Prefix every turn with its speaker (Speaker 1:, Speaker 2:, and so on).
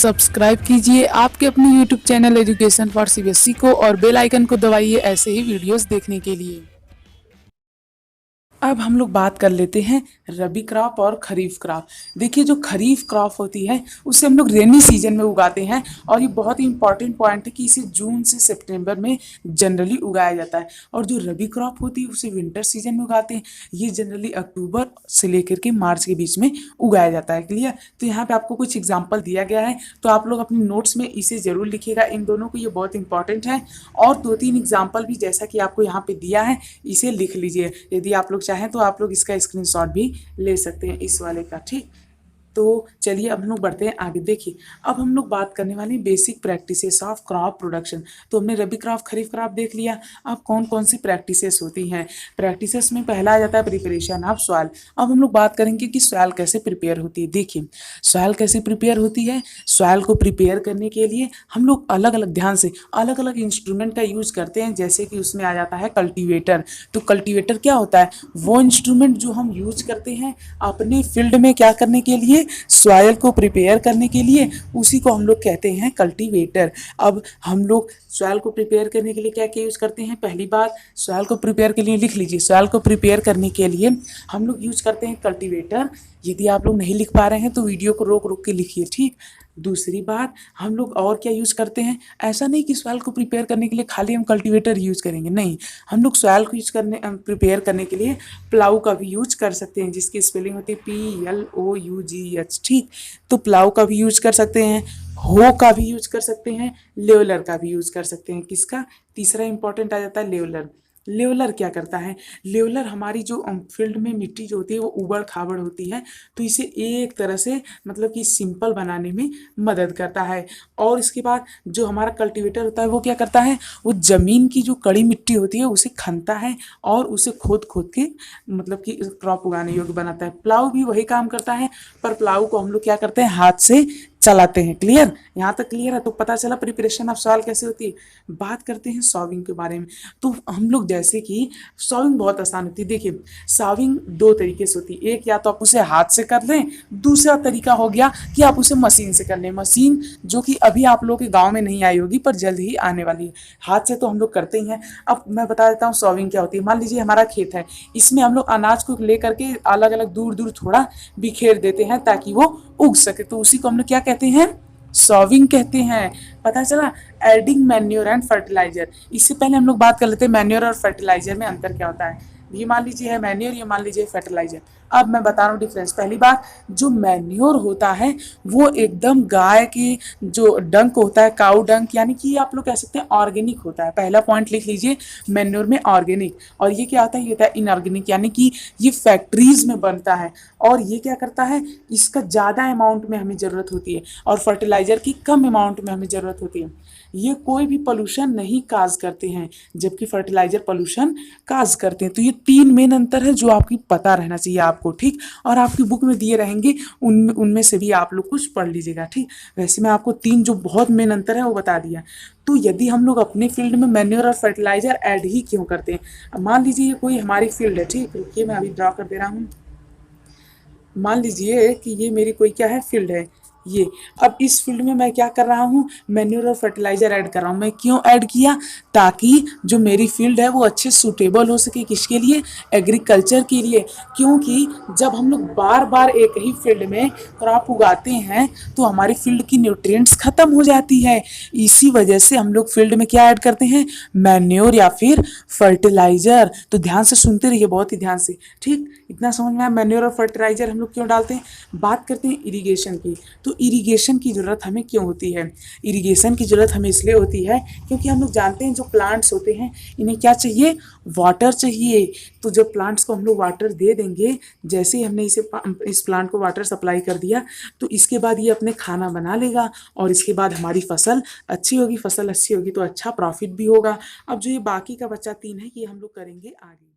Speaker 1: Subscribe कीजिए आपके अपने YouTube channel education for CBSE को और बेल आइकन को दबाइए ऐसे ही वीडियोस देखने के लिए। अब हम लोग बात कर लेते हैं रबी क्रॉप और खरीफ क्रॉप। देखिए, जो खरीफ क्रॉप होती है उसे हम लोग रेनी सीजन में उगाते हैं और ये बहुत ही इंपॉर्टेंट पॉइंट है कि इसे जून से सितंबर में जनरली उगाया जाता है। और जो रबी क्रॉप होती है उसे विंटर सीजन में उगाते हैं, ये जनरली अक्टूबर से लेकर के मार्च के बीच में उगाया जाता है। क्लियर? तो यहाँ पे आपको कुछ एग्जाम्पल दिया गया है, तो आप लोग अपने नोट्स में इसे जरूर लिखिएगा, इन दोनों को, ये बहुत इंपॉर्टेंट है। और 2-3 एग्जाम्पल भी जैसा कि आपको यहाँ पे दिया है इसे लिख लीजिए। यदि आप लोग चाहें तो आप लोग इसका स्क्रीनशॉट भी ले सकते हैं इस वाले का। ठीक, तो चलिए अब हम लोग बढ़ते हैं आगे। देखिए, अब हम लोग बात करने वाले हैं basic practices of crop production. तो हमने रबी क्रॉप खरीफ क्रॉप देख लिया। अब कौन कौन सी प्रैक्टिसेस होती हैं। प्रैक्टिसेस में पहला आ जाता है प्रिपरेशन ऑफ सॉइल। अब हम लोग बात करेंगे कि सॉइल कैसे प्रिपेयर होती है। देखिए, सॉइल कैसे प्रिपेयर होती है। सॉइल को प्रिपेयर करने के लिए हम लोग अलग अलग ध्यान से अलग अलग इंस्ट्रूमेंट का यूज करते हैं, जैसे कि उसमें आ जाता है कल्टीवेटर। तो कल्टीवेटर क्या होता है? वो इंस्ट्रूमेंट जो हम यूज करते हैं अपने फील्ड में क्या करने के लिए, सॉइल को प्रिपेयर करने के लिए, उसी को हम लोग कहते हैं कल्टीवेटर। अब हम लोग सॉइल को प्रिपेयर करने के लिए क्या क्या यूज करते हैं। पहली बात, सॉइल को प्रिपेयर के लिए लिख लीजिए, सॉइल को प्रिपेयर करने के लिए हम लोग यूज करते हैं कल्टीवेटर। यदि आप लोग नहीं लिख पा रहे हैं तो वीडियो को रोक रोक के लिखिए। ठीक, दूसरी बात, हम लोग और क्या यूज करते हैं। ऐसा नहीं कि सॉइल को प्रिपेयर करने के लिए खाली हम कल्टीवेटर यूज करेंगे, नहीं, हम लोग सॉइल को यूज करने प्रिपेयर करने के लिए प्लाऊ का भी यूज कर सकते हैं, जिसकी स्पेलिंग होती है PLOUGH। ठीक, तो प्लाऊ का भी यूज कर सकते हैं, हो का भी यूज कर सकते हैं, लेवलर का भी यूज कर सकते हैं। किसका? तीसरा इंपॉर्टेंट आ जाता है लेवलर। लेवलर क्या करता है? लेवलर हमारी जो फील्ड में मिट्टी जो होती है वो उबड़ खाबड़ होती है, तो इसे एक तरह से मतलब कि सिंपल बनाने में मदद करता है। और इसके बाद जो हमारा कल्टीवेटर होता है वो क्या करता है? वो जमीन की जो कड़ी मिट्टी होती है उसे खनता है और उसे खोद खोद के मतलब कि क्रॉप उगाने योग्य बनाता है। प्लाऊ भी वही काम करता है, पर प्लाऊ को हम लोग क्या करते हैं, हाथ से चलाते हैं। क्लियर? यहाँ तक क्लियर है? तो पता चला प्रिपरेशन ऑफ सॉइल कैसे होती है। बात करते हैं सॉविंग के बारे में। तो हम लोग जैसे कि सॉविंग बहुत आसान होती है। देखिए, सॉविंग 2 तरीके से होती है। एक, या तो आप उसे हाथ से कर लें, दूसरा तरीका हो गया कि आप उसे मशीन से कर लें। मशीन जो कि अभी आप लोगों के गाँव में नहीं आई होगी पर जल्द ही आने वाली है। हाथ से तो हम लोग करते ही हैं। अब मैं बता देता हूँ सॉविंग क्या होती है। मान लीजिए हमारा खेत है, इसमें हम लोग अनाज को ले करके अलग अलग दूर दूर थोड़ा बिखेर देते हैं ताकि वो उग सके, तो उसी को हम लोग क्या कहते हैं, सॉविंग कहते हैं। पता चला? Adding manure and fertiliser. इससे पहले हम लोग बात कर लेते हैं मैन्योर और फर्टिलाइजर में अंतर क्या होता है। ये मान लीजिए है मैन्योर, ये मान लीजिए फर्टिलाइजर। अब मैं बता रहा हूँ डिफरेंस। पहली बात, जो मैन्योर होता है वो एकदम गाय की जो डंक होता है, काऊ डंक, यानी कि आप लोग कह सकते हैं ऑर्गेनिक होता है। पहला पॉइंट लिख लीजिए, मैन्योर में ऑर्गेनिक। और ये क्या होता है? ये होता है इनऑर्गेनिक, यानी कि ये फैक्ट्रीज में बनता है और ये क्या करता है, इसका ज़्यादा अमाउंट में हमें ज़रूरत होती है और फर्टिलाइजर की कम अमाउंट में हमें ज़रूरत होती है। ये कोई भी पोल्यूशन नहीं काज करते हैं, जबकि फर्टिलाइजर पोल्यूशन काज करते हैं। तो ये 3 मेन अंतर है जो आपकी पता रहना चाहिए आपको। ठीक, और आपकी बुक में दिए रहेंगे, उनमें से भी आप लोग कुछ पढ़ लीजिएगा। ठीक, वैसे मैं आपको 3 जो बहुत मेन अंतर है वो बता दिया। तो यदि हम लोग अपने फील्ड में मैन्योर और फर्टिलाइजर ऐड ही क्यों करते हैं। अब मान लीजिए ये कोई हमारी फील्ड है। ठीक, रुकिए मैं अभी ड्रॉ कर दे रहा हूँ। मान लीजिए कि ये मेरी कोई क्या है, फील्ड है ये। अब इस फील्ड में मैं क्या कर रहा हूँ, मैन्योर और फर्टिलाइजर ऐड कर रहा हूँ। मैं क्यों ऐड किया? ताकि जो मेरी फील्ड है वो अच्छे सूटेबल हो सके, किसके लिए, एग्रीकल्चर के लिए। क्योंकि जब हम लोग बार बार एक ही फील्ड में क्रॉप उगाते हैं तो हमारी फील्ड की न्यूट्रिएंट्स खत्म हो जाती है। इसी वजह से हम लोग फील्ड में क्या ऐड करते हैं, मैन्योर या फिर फर्टिलाइजर। तो ध्यान से सुनते रहिए, बहुत ही ध्यान से। ठीक, इतना समझ में आया मैन्योर और फर्टिलाइजर हम लोग क्यों डालते हैं। बात करते हैं इरिगेशन की। तो इरिगेशन की ज़रूरत हमें क्यों होती है। इरिगेशन की ज़रूरत हमें इसलिए होती है क्योंकि हम लोग जानते हैं जो प्लांट्स होते हैं इन्हें क्या चाहिए, वाटर चाहिए। तो जब प्लांट्स को हम लोग वाटर दे देंगे, जैसे ही हमने इस प्लांट को वाटर सप्लाई कर दिया, तो इसके बाद ये अपने खाना बना लेगा और इसके बाद हमारी फसल अच्छी होगी। फसल अच्छी होगी तो अच्छा प्रॉफिट भी होगा। अब जो ये बाकी का बचा 3 है ये हम लोग करेंगे आगे।